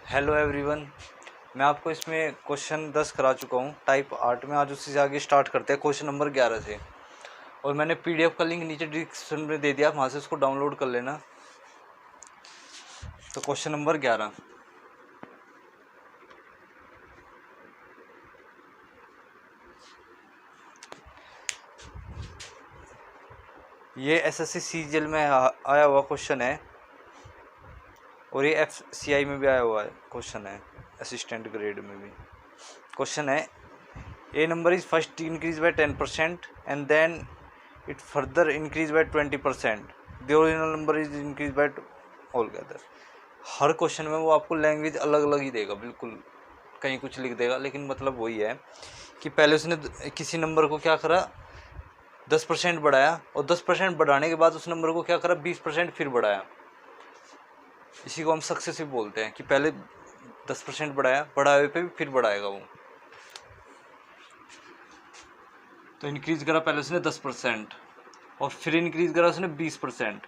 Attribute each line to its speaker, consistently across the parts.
Speaker 1: Hello everyone. मैं आपको इसमें क्वेश्चन 10 करा चुका हूँ टाइप 8 में। आज उसी से आगे स्टार्ट करते हैं क्वेश्चन नंबर 11 से। और मैंने पीडीएफ का लिंक नीचे डिस्क्रिप्शन में दे दिया, वहाँ से उसको डाउनलोड कर लेना। तो क्वेश्चन नंबर 11, ये एसएससी सीजीएल में आया हुआ क्वेश्चन है और ये एफसीआई में भी आया हुआ क्वेश्चन है, असिस्टेंट ग्रेड में भी। क्वेश्चन है a number is first increase by 10% and then it further increase by 20%। The original number is increase by altogether. हर क्वेश्चन में वो आपको लैंग्वेज अलग अलग ही देगा, बिल्कुल कहीं कुछ लिख देगा, लेकिन मतलब वही है कि पहले उसने किसी नंबर को क्या करा, 10% बढ़ाया, और 10% बढ़ाने के बाद उस नंबर को क्या करा, 20% फिर बढ़ाया। इसी को हम सक्सेसिव बोलते हैं कि पहले 10% बढ़ाया, बढ़ाए पे भी फिर बढ़ाएगा वो। तो इंक्रीज करा पहले उसने 10% और फिर इंक्रीज करा उसने 20%।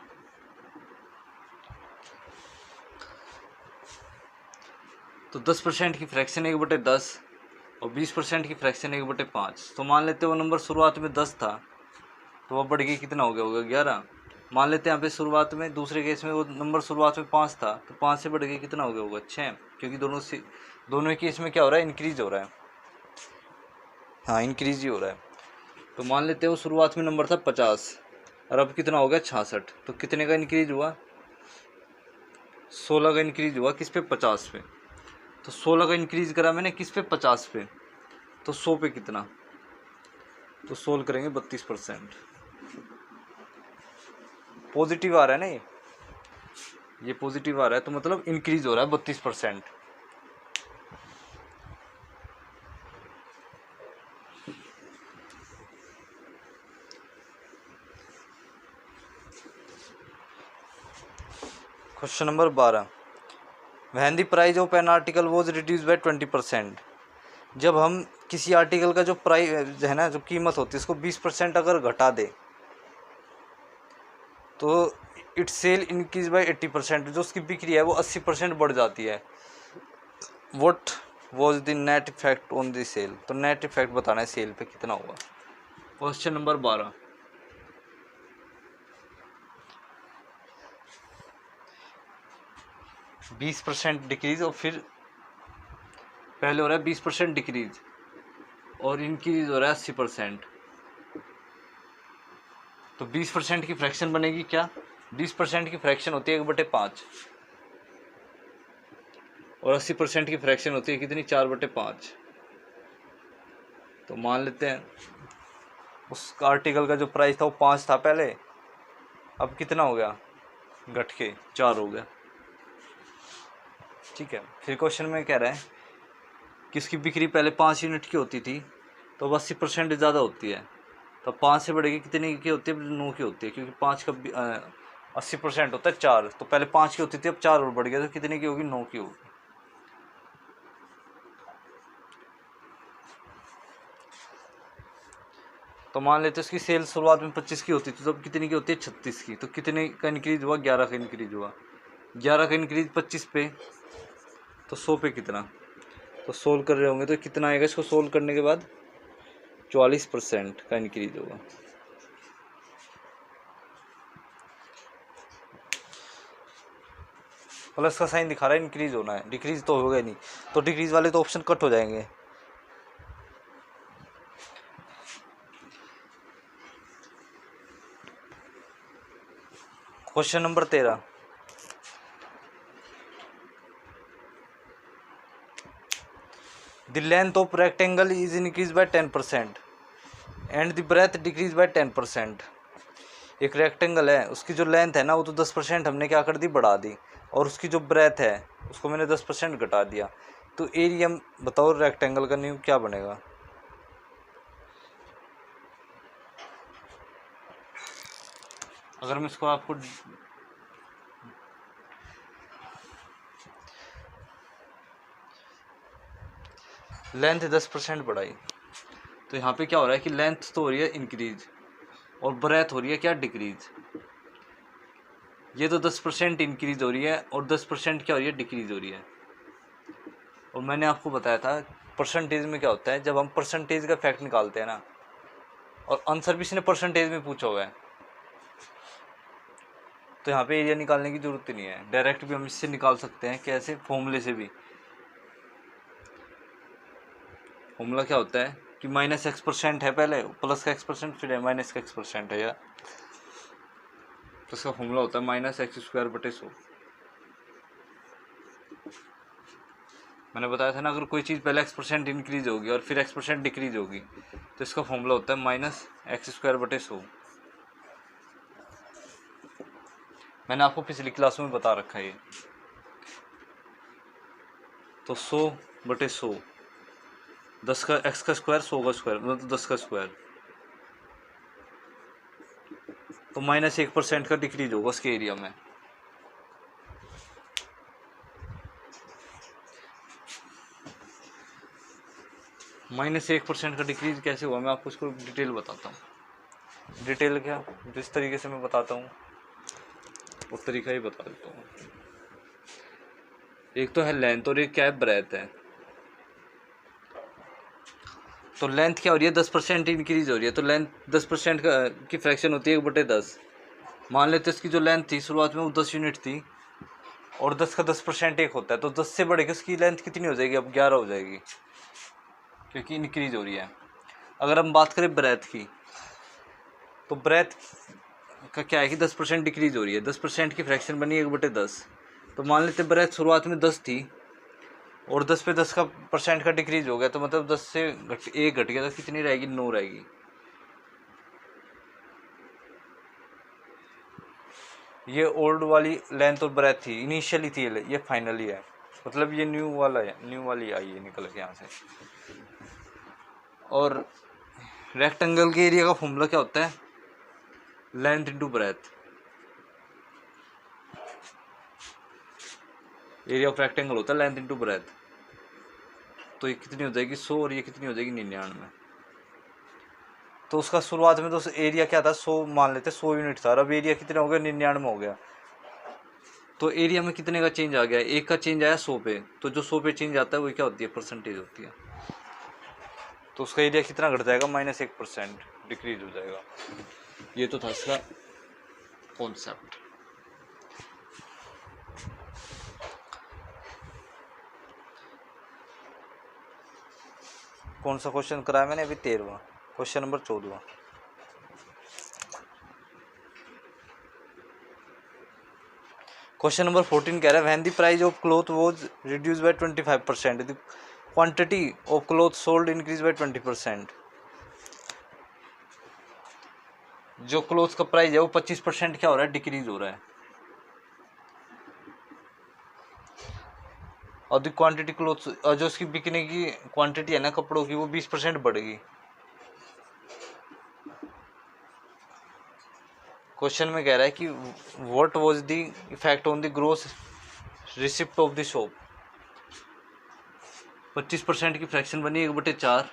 Speaker 1: तो 10% की फ्रैक्शन 1/10 और 20% की फ्रैक्शन 1/5। तो मान लेते वो नंबर शुरुआत में 10 था, तो वह बढ़ के कितना हो गया होगा, 11। मान लेते हैं यहाँ पे शुरुआत में, दूसरे केस में वो नंबर शुरुआत में 5 था, तो 5 से बढ़ के कितना हो गया होगा, 6। क्योंकि दोनों केस में क्या हो रहा है, इंक्रीज हो रहा है। हाँ, इंक्रीज ही हो रहा है। तो मान लेते हैं वो शुरुआत में नंबर था 50 और अब कितना हो गया, 66। तो कितने का इंक्रीज हुआ, 16 का इंक्रीज हुआ। किस पे, 50 पे। तो 16 का इंक्रीज करा मैंने किस पे, 50 पे। तो 100 पे कितना, तो सोल्व करेंगे 32%। पॉजिटिव आ रहा है ना, ये पॉजिटिव आ रहा है, तो मतलब इंक्रीज हो रहा है 32%। Question number 12, when the price of an article was reduce by 20%। जब हम किसी आर्टिकल का जो प्राइस है ना, जो कीमत होती है, उसको 20% अगर घटा दे तो इट सेल इंक्रीज बाय 80%। जो उसकी बिक्री है वो 80% बढ़ जाती है। What was the net effect on the sale. तो नेट इफेक्ट बताना है सेल पे कितना हुआ। क्वेश्चन नंबर 12, 20% डिक्रीज और फिर पहले हो रहा है 20% डिक्रीज और इंक्रीज हो रहा है 80%। तो 20% की फ्रैक्शन बनेगी क्या, 20% की फ्रैक्शन होती है 1/5 और 80% की फ्रैक्शन होती है कितनी, 4/5। तो मान लेते हैं उस आर्टिकल का जो प्राइस था वो 5 था पहले, अब कितना हो गया, घट के 4 हो गया। ठीक है। फिर क्वेश्चन में कह रहा है कि उसकी बिक्री पहले 5 यूनिट की होती थी, तो अब 80% ज़्यादा होती है। तो 5 से बढ़ेगी कितने की होती है, 9 की होती है, क्योंकि 5 का 80% होता है 4। तो पहले 5 की होती थी, अब 4 और बढ़ गया, तो कितने की होगी, 9 की होगी। तो मान लेते उसकी सेल शुरुआत में 25 की होती थी, तो अब कितनी की होती है, 36 की। तो कितने का इंक्रीज हुआ, 11 का इंक्रीज हुआ। 11 का इंक्रीज 25 पे, तो 100 पे कितना। तो सोल्व कर रहे होंगे तो कितना आएगा, इसको सोल्व करने के बाद 44% का इंक्रीज होगा। प्लस का साइन दिखा रहा है, इंक्रीज होना है, डिक्रीज तो होगा ही नहीं। तो डिक्रीज वाले तो ऑप्शन कट हो जाएंगे। Question number 13, the length of rectangle is increase by 10% and the breadth decrease by 10%। एक रेक्टेंगल है, उसकी जो लेंथ है ना वो तो 10% हमने क्या कर दी, बढ़ा दी, और उसकी जो ब्रेथ है उसको मैंने 10% घटा दिया। तो एरिया बताओ रेक्टेंगल का न्यू क्या बनेगा। अगर मैं इसको आपको लेंथ 10% बढ़ाई, तो यहाँ पे क्या हो रहा है कि लेंथ तो हो रही है इंक्रीज और ब्रेथ हो रही है क्या, डिक्रीज। ये तो 10% इंक्रीज हो रही है और 10% क्या हो रही है, डिक्रीज हो रही है। और मैंने आपको बताया था परसेंटेज में क्या होता है, जब हम परसेंटेज का फैक्ट निकालते हैं ना, और आंसर भी इसने परसेंटेज में पूछा हुआ है, तो यहाँ पे एरिया निकालने की जरूरत ही नहीं है, डायरेक्ट भी हम इससे निकाल सकते हैं। कैसे? फॉर्मूले से भी। फॉर्मूला क्या होता है कि -x% है पहले, प्लस का x% फिर है माइनस का x% है यार, तो इसका फॉर्मूला होता है -x²/100। मैंने बताया था ना, अगर कोई चीज़ पहले x% इंक्रीज होगी और फिर x% डिक्रीज होगी, तो इसका फॉर्मूला होता है -x²/100। मैंने आपको पिछली क्लास में बता रखा है ये। तो 100/100, 10 का x का स्क्वायर, 100 का स्क्वायर, मतलब 10 का स्क्वायर, तो -1% का डिक्रीज होगा उसके एरिया में। -1% का डिक्रीज कैसे हुआ, मैं आपको इसको डिटेल बताता हूँ। डिटेल क्या, जिस तरीके से मैं बताता हूँ उस तरीका ही बता देता हूँ। एक तो है लेंथ और एक क्या है, ब्रेथ है। तो लेंथ क्या हो रही है, 10% इंक्रीज हो रही है, तो लेंथ 10% की फ्रैक्शन होती है 1/10। मान लेते इसकी जो लेंथ थी शुरुआत में वो 10 यूनिट थी, और 10 का 10% एक होता है, तो 10 से बढ़ेगी उसकी लेंथ कितनी हो जाएगी, अब 11 हो जाएगी, क्योंकि इंक्रीज हो रही है। अगर हम बात करें ब्रेथ की, तो ब्रेथ का क्या है कि 10% डिक्रीज हो रही है, 10% की फ्रैक्शन बनी 1/10। तो मान लेते ब्रेथ शुरुआत में 10 थी, और 10 पे 10 का % का डिक्रीज हो गया, तो मतलब 10 से एक घट गया, तो कितनी रहेगी, 9 रहेगी। ये ओल्ड वाली लेंथ और ब्रेथ थी, इनिशियली थी, ये फाइनली है, मतलब ये न्यू वाला है, न्यू वाली आई है निकल के यहाँ से। और रेक्टेंगल के एरिया का फॉर्मूला क्या होता है, length into breadth. Area of rectangle होता है लेंथ इंटू ब्रेथ। तो ये कितनी हो जाएगी, 100, और ये कितनी हो जाएगी, 99। तो उसका शुरुआत में तो एरिया क्या था, 100 मान लेते, 100 यूनिट था, अब एरिया कितना हो गया, 99 हो गया। तो एरिया में कितने का चेंज आ गया, एक का चेंज आया 100 पे, तो जो 100 पे चेंज आता है वो क्या होती है, परसेंटेज होती है। तो उसका एरिया कितना घट जाएगा, -1% डिक्रीज हो जाएगा। ये तो था इसका कॉन्सेप्ट। कौन सा क्वेश्चन कराया मैंने अभी, 13वां क्वेश्चन नंबर 14। क्वेश्चन नंबर 14 कह रहा है, when the price of cloth was reduced by 25%, the quantity of cloth sold increase by 20%। जो क्लॉथ का प्राइस है वो 25% क्या हो रहा है, डिक्रीज हो रहा है, और द क्वांटिटी क्लॉथ, और जो उसकी बिकने की क्वांटिटी है ना कपड़ों की, वो 20% बढ़ेगी। क्वेश्चन में कह रहा है कि what was the effect on the gross receipt of the shop. 25% की फ्रैक्शन बनी 1/4,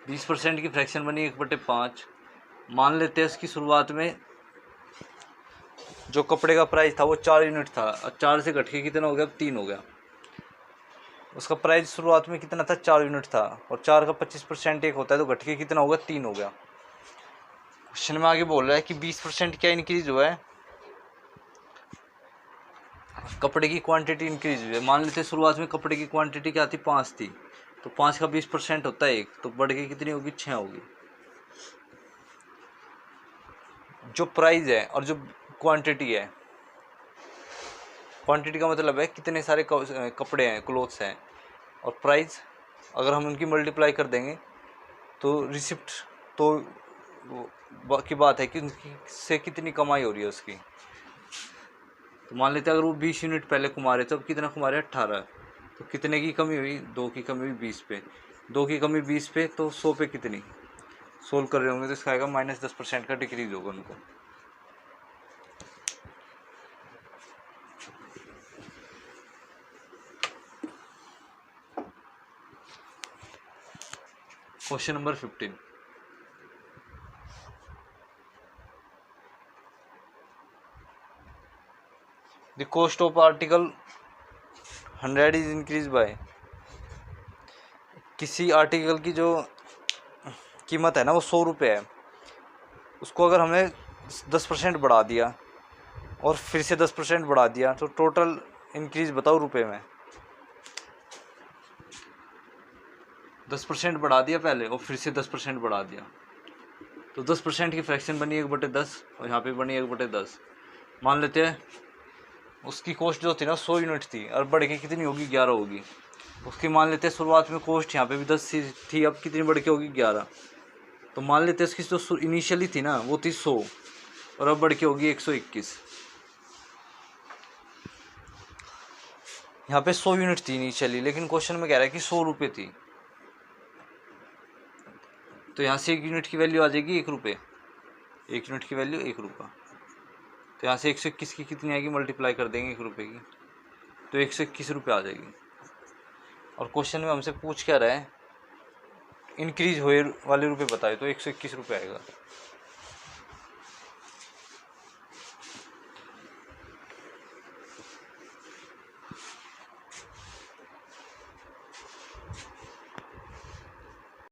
Speaker 1: 20% की फ्रैक्शन बनी 1/5। मान लेते हैं इसकी शुरुआत में जो कपड़े का प्राइस था वो 4 यूनिट था, और 4 से घट के कितना हो गया, 3 हो गया। उसका प्राइस शुरुआत में कितना था, 4 यूनिट था, और 4 का 25% एक होता है, तो घट के कितना होगा, 3 हो गया। क्वेश्चन में आगे बोल रहा है कि 20% क्या इंक्रीज हुआ है, कपड़े की क्वांटिटी इंक्रीज हुई है। मान लेते शुरुआत में कपड़े की क्वांटिटी क्या थी, 5 थी, तो 5 का 20% होता है 1, तो बढ़ के कितनी होगी, 6 होगी। जो प्राइस है और जो क्वांटिटी है, क्वांटिटी का मतलब है कितने सारे कपड़े हैं, क्लोथ्स हैं, और प्राइस अगर हम उनकी मल्टीप्लाई कर देंगे तो रिसिप्ट तो की बात है कि उनकी से कितनी कमाई हो रही है उसकी। तो मान लेते हैं अगर वो 20 यूनिट पहले कमा रहे थे, अब कितना कमा रहे हैं, 18, तो कितने की कमी हुई, 2 की कमी हुई 20 पे, 2 की कमी 20 पे, तो 100 पे कितनी सोल्व कर रहे होंगे, तो इसका आएगा -10% का डिक्रीज होगा उनको। Question number 15, the cost of article 100 is increased by किसी आर्टिकल की जो कीमत है ना वो 100 रुपये है, उसको अगर हमने 10% बढ़ा दिया और फिर से 10% बढ़ा दिया तो टोटल इंक्रीज बताओ रुपए में। 10% बढ़ा दिया पहले और फिर से 10% बढ़ा दिया, तो 10% की फ्रैक्शन बनी 1/10 और यहाँ पे बनी 1/10। मान लेते हैं उसकी कॉस्ट जो थी ना 100 यूनिट थी और बढ़ के कितनी होगी 11 होगी। उसकी मान लेते हैं शुरुआत में कॉस्ट यहाँ पे भी 10 थी, अब कितनी बढ़ के होगी 11। तो मान लेते हैं इसकी जो इनिशियली थी ना वो थी 100 और अब बढ़ के होगी 121। यहाँ पे 100 यूनिट थी इनिशियली, लेकिन क्वेश्चन में कह रहा है कि 100 रुपये थी, तो यहाँ से 1 यूनिट की वैल्यू आ जाएगी 1 रुपये। 1 यूनिट की वैल्यू 1 रुपये, तो यहाँ से 121 की कितनी आएगी, मल्टीप्लाई कर देंगे 1 रुपये की, तो 121 रुपये आ जाएगी। और क्वेश्चन में हमसे पूछ क्या रहा है, इंक्रीज हुए वाले रुपये बताए, तो 121 रुपये आएगा।